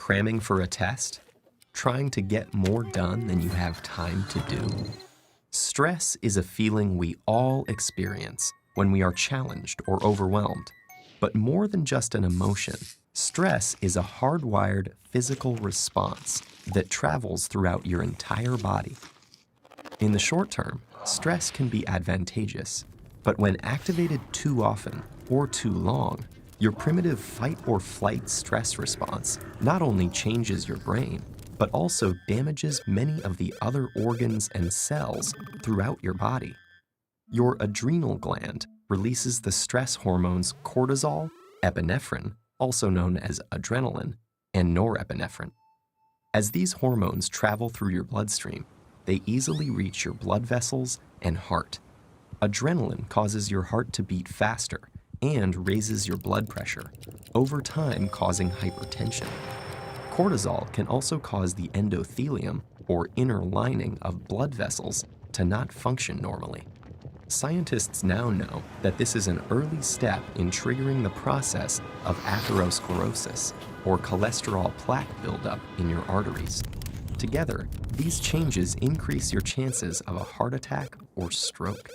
Cramming for a test? Trying to get more done than you have time to do? Stress is a feeling we all experience when we are challenged or overwhelmed. But more than just an emotion, stress is a hardwired physical response that travels throughout your entire body. In the short term, stress can be advantageous, but when activated too often or too long, your primitive fight or flight stress response not only changes your brain, but also damages many of the other organs and cells throughout your body. Your adrenal gland releases the stress hormones cortisol, epinephrine, also known as adrenaline, and norepinephrine. As these hormones travel through your bloodstream, they easily reach your blood vessels and heart. Adrenaline causes your heart to beat faster and raises your blood pressure, over time causing hypertension. Cortisol can also cause the endothelium, or inner lining of blood vessels, to not function normally. Scientists now know that this is an early step in triggering the process of atherosclerosis, or cholesterol plaque buildup in your arteries. Together, these changes increase your chances of a heart attack or stroke.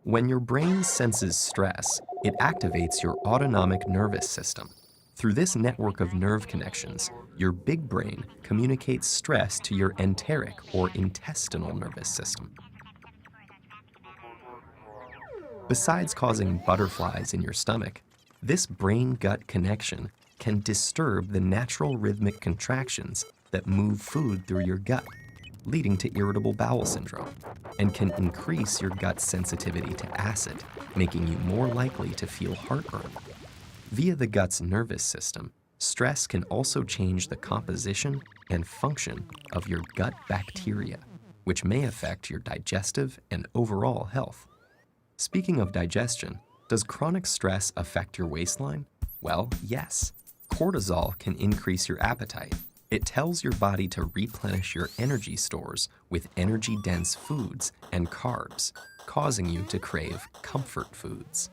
When your brain senses stress, it activates your autonomic nervous system. Through this network of nerve connections, your big brain communicates stress to your enteric or intestinal nervous system. Besides causing butterflies in your stomach, this brain-gut connection can disturb the natural rhythmic contractions that move food through your gut, leading to irritable bowel syndrome, and can increase your gut sensitivity to acid, making you more likely to feel heartburn. Via the gut's nervous system, stress can also change the composition and function of your gut bacteria, which may affect your digestive and overall health. Speaking of digestion, does chronic stress affect your waistline? Well, yes. Cortisol can increase your appetite. It tells your body to replenish your energy stores with energy-dense foods and carbs, causing you to crave comfort foods.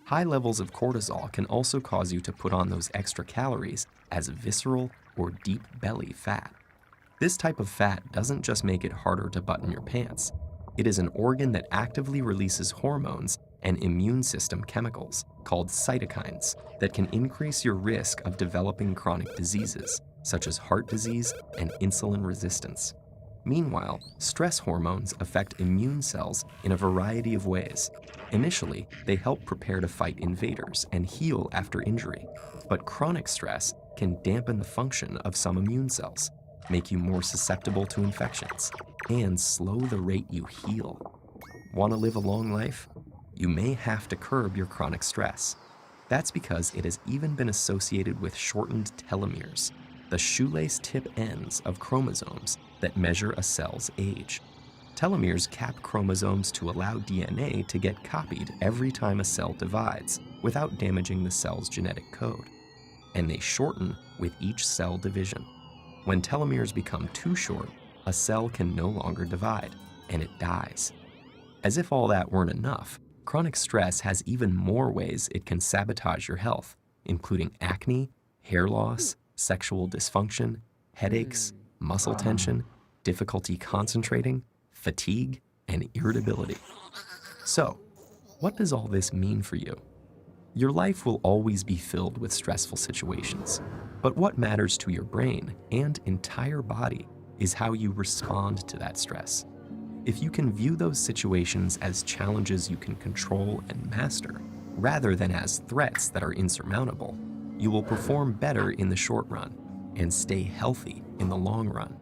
High levels of cortisol can also cause you to put on those extra calories as visceral or deep belly fat. This type of fat doesn't just make it harder to button your pants. It is an organ that actively releases hormones and immune system chemicals called cytokines that can increase your risk of developing chronic diseases, such as heart disease and insulin resistance. Meanwhile, stress hormones affect immune cells in a variety of ways. Initially, they help prepare to fight invaders and heal after injury, but chronic stress can dampen the function of some immune cells, make you more susceptible to infections, and slow the rate you heal. Want to live a long life? You may have to curb your chronic stress. That's because it has even been associated with shortened telomeres, the shoelace tip ends of chromosomes that measure a cell's age. Telomeres cap chromosomes to allow DNA to get copied every time a cell divides without damaging the cell's genetic code. And they shorten with each cell division. When telomeres become too short, a cell can no longer divide, and it dies. As if all that weren't enough, chronic stress has even more ways it can sabotage your health, including acne, hair loss, sexual dysfunction, headaches, muscle tension, difficulty concentrating, fatigue, and irritability. So, what does all this mean for you? Your life will always be filled with stressful situations, but what matters to your brain and entire body is how you respond to that stress. If you can view those situations as challenges you can control and master, rather than as threats that are insurmountable, you will perform better in the short run and stay healthy in the long run.